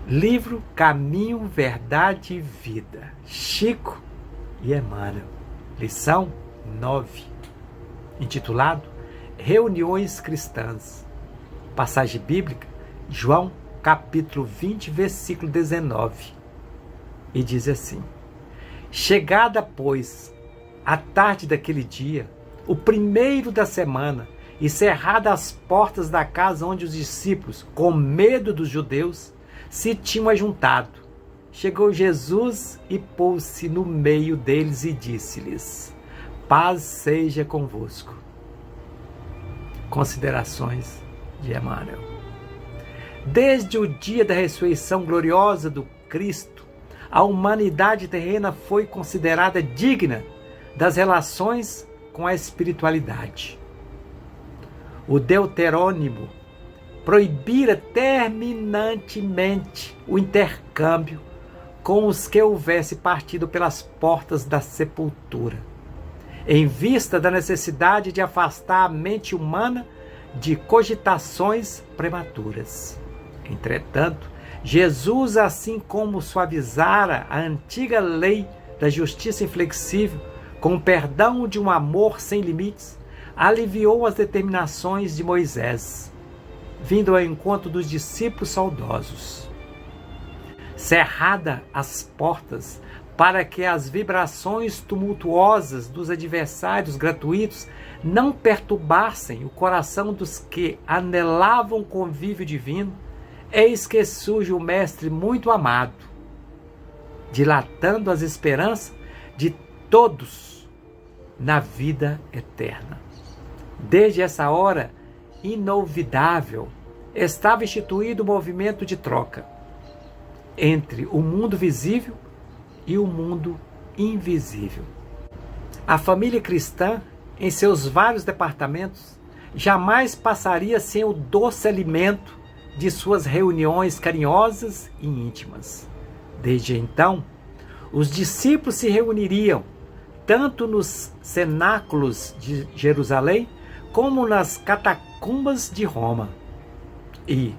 Livro Caminho, Verdade e Vida, Chico e Emmanuel. Lição 9, intitulado Reuniões Cristãs. Passagem bíblica, João capítulo 20, versículo 19. E diz assim: Chegada, pois, a tarde daquele dia, o primeiro da semana, e cerradas as portas da casa onde os discípulos, com medo dos judeus, se tinham ajuntado, chegou Jesus e pôs-se no meio deles e disse-lhes: Paz seja convosco. Considerações de Emmanuel. Desde o dia da ressurreição gloriosa do Cristo, a humanidade terrena foi considerada digna das relações com a espiritualidade. O Deuterônimo proibira terminantemente o intercâmbio com os que houvesse partido pelas portas da sepultura, em vista da necessidade de afastar a mente humana de cogitações prematuras. Entretanto, Jesus, assim como suavizara a antiga lei da justiça inflexível com o perdão de um amor sem limites, aliviou as determinações de Moisés, vindo ao encontro dos discípulos saudosos. Cerrada as portas para que as vibrações tumultuosas dos adversários gratuitos não perturbassem o coração dos que anelavam o convívio divino, eis que surge o Mestre muito amado, dilatando as esperanças de todos na vida eterna. Desde essa hora inolvidável, estava instituído o movimento de troca entre o mundo visível e o mundo invisível. A família cristã, em seus vários departamentos, jamais passaria sem o doce alimento de suas reuniões carinhosas e íntimas. Desde então, os discípulos se reuniriam tanto nos cenáculos de Jerusalém como nas catacumbas de Roma. E,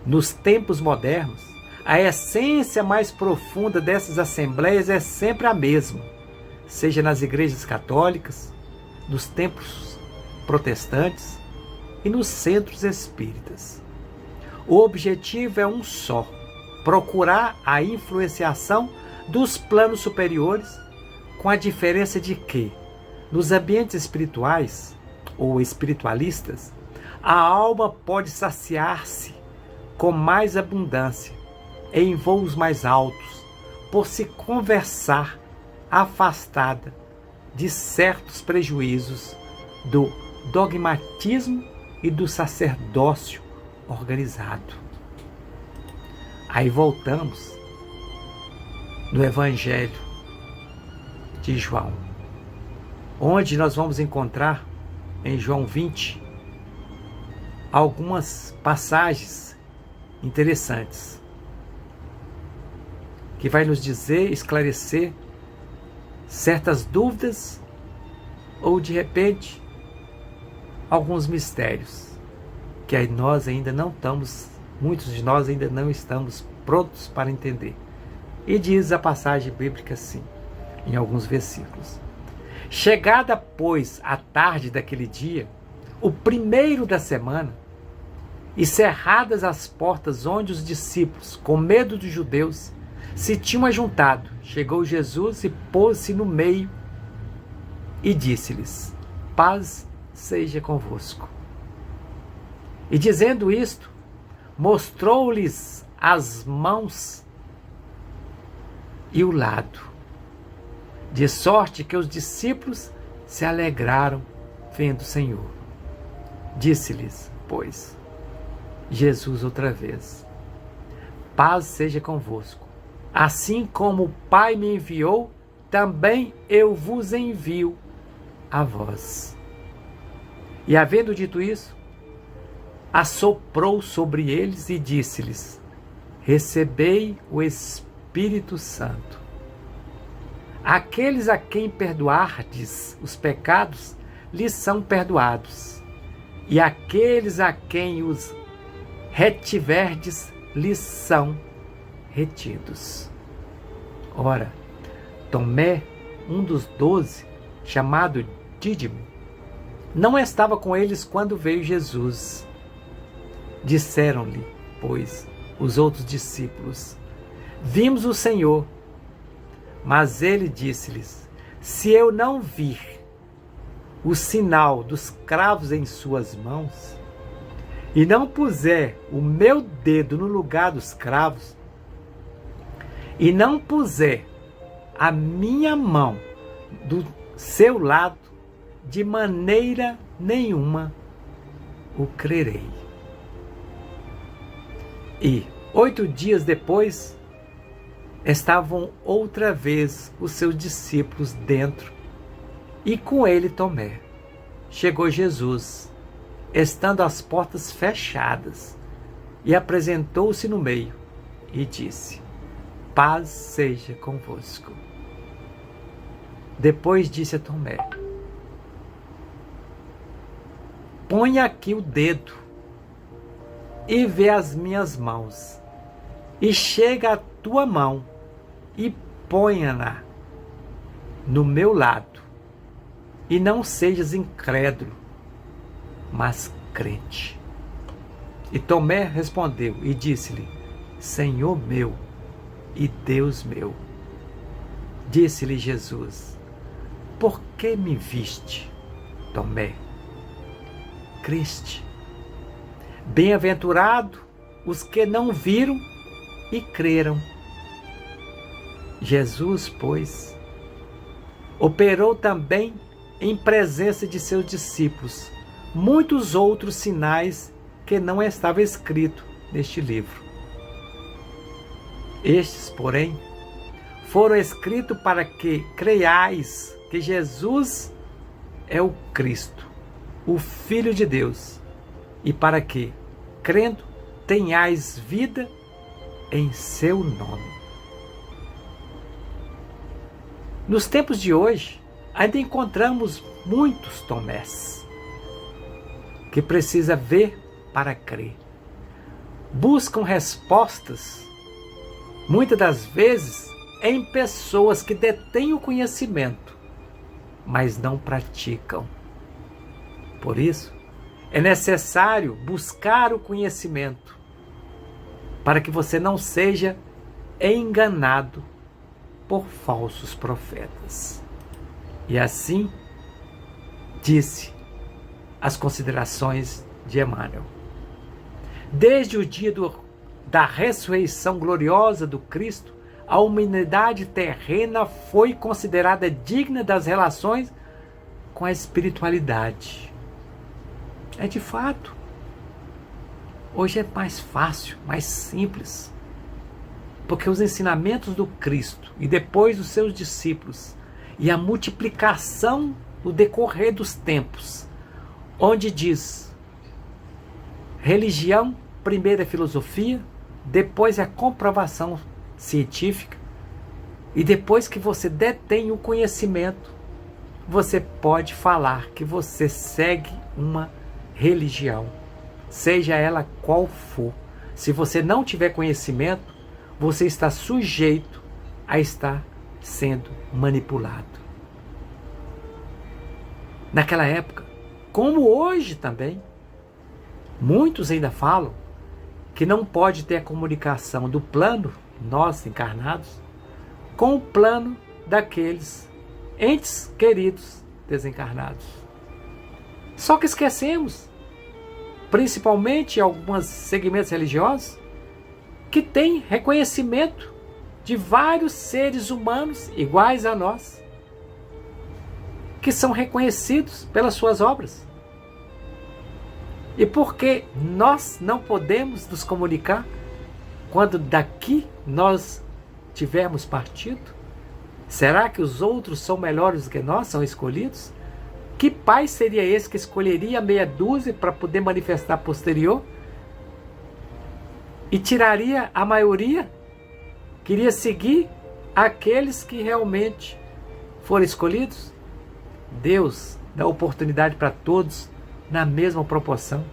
nos tempos modernos, a essência mais profunda dessas assembleias é sempre a mesma, seja nas igrejas católicas, nos templos protestantes e nos centros espíritas. O objetivo é um só: procurar a influenciação dos planos superiores, com a diferença de que, nos ambientes espirituais ou espiritualistas, a alma pode saciar-se com mais abundância em voos mais altos, por se conversar afastada de certos prejuízos do dogmatismo e do sacerdócio organizado. Aí voltamos no Evangelho de João, onde nós vamos encontrar em João 20 algumas passagens interessantes que vai nos dizer, esclarecer certas dúvidas ou, de repente, alguns mistérios que aí nós ainda não estamos, muitos de nós ainda não estamos prontos para entender. E diz a passagem bíblica assim, em alguns versículos: Chegada, pois, a tarde daquele dia, o primeiro da semana, e cerradas as portas onde os discípulos, com medo dos judeus, se tinham ajuntado, chegou Jesus e pôs-se no meio e disse-lhes: Paz seja convosco. E dizendo isto, mostrou-lhes as mãos e o lado, de sorte que os discípulos se alegraram vendo o Senhor. Disse-lhes, pois, Jesus outra vez: Paz seja convosco. Assim como o Pai me enviou, também eu vos envio a vós. E havendo dito isso, assoprou sobre eles e disse-lhes: Recebei o Espírito Santo. Aqueles a quem perdoardes os pecados, lhes são perdoados. E aqueles a quem os retiverdes, lhes são retidos. Ora, Tomé, um dos 12, chamado Dídimo, não estava com eles quando veio Jesus. Disseram-lhe, pois, os outros discípulos: vimos o Senhor. Mas ele disse-lhes: se eu não vir o sinal dos cravos em suas mãos, e não puser o meu dedo no lugar dos cravos, e não puser a minha mão do seu lado, de maneira nenhuma o crerei. E 8 dias depois, estavam outra vez os seus discípulos dentro, e com ele Tomé. Chegou Jesus, estando as portas fechadas, e apresentou-se no meio, e disse: paz seja convosco. Depois disse a Tomé: põe aqui o dedo, e vê as minhas mãos, e chega a tua mão, e ponha-na no meu lado, e não sejas incrédulo, mas crente. E Tomé respondeu e disse-lhe: Senhor meu e Deus meu. Disse-lhe Jesus: por que me viste, Tomé? Criste. Bem-aventurado os que não viram e creram. Jesus, pois, operou também em presença de seus discípulos muitos outros sinais que não estavam escritos neste livro. Estes, porém, foram escritos para que creiais que Jesus é o Cristo, o Filho de Deus, e para que, crendo, tenhais vida em seu nome. Nos tempos de hoje, ainda encontramos muitos Tomés, que precisa ver para crer. Buscam respostas, muitas das vezes, em pessoas que detêm o conhecimento, mas não praticam. Por isso, é necessário buscar o conhecimento, para que você não seja enganado por falsos profetas. E assim, disse as considerações de Emmanuel. Desde o dia da ressurreição gloriosa do Cristo, a humanidade terrena foi considerada digna das relações com a espiritualidade. É de fato. Hoje é mais fácil, mais simples, porque os ensinamentos do Cristo e depois dos seus discípulos e a multiplicação no decorrer dos tempos, onde diz: religião, primeiro é filosofia, depois é a comprovação científica, e depois que você detém o conhecimento, você pode falar que você segue uma religião, seja ela qual for. Se você não tiver conhecimento, você está sujeito a estar sendo manipulado. Naquela época, como hoje também, muitos ainda falam que não pode ter a comunicação do plano, nós encarnados, com o plano daqueles entes queridos desencarnados. Só que esquecemos, principalmente alguns segmentos religiosos, que têm reconhecimento de vários seres humanos iguais a nós, que são reconhecidos pelas suas obras. E por que nós não podemos nos comunicar quando daqui nós tivermos partido? Será que os outros são melhores do que nós, são escolhidos? Que pai seria esse que escolheria meia dúzia para poder manifestar posterior? E tiraria a maioria? Queria seguir aqueles que realmente foram escolhidos? Deus dá oportunidade para todos na mesma proporção.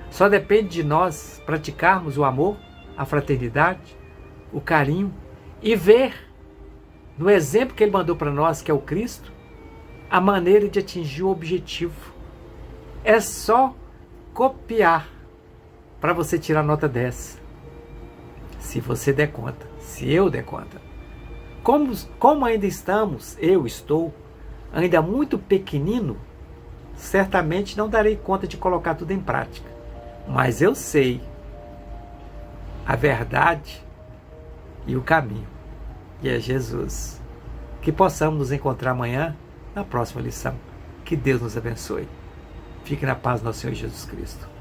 Só depende de nós praticarmos o amor, a fraternidade, o carinho e ver no exemplo que ele mandou para nós, que é o Cristo, a maneira de atingir o objetivo. É só copiar para você tirar nota 10. Se você der conta, se eu der conta. Como ainda eu estou, ainda muito pequenino, certamente não darei conta de colocar tudo em prática. Mas eu sei a verdade e o caminho. E é Jesus. Que possamos nos encontrar amanhã na próxima lição. Que Deus nos abençoe. Fique na paz do nosso Senhor Jesus Cristo.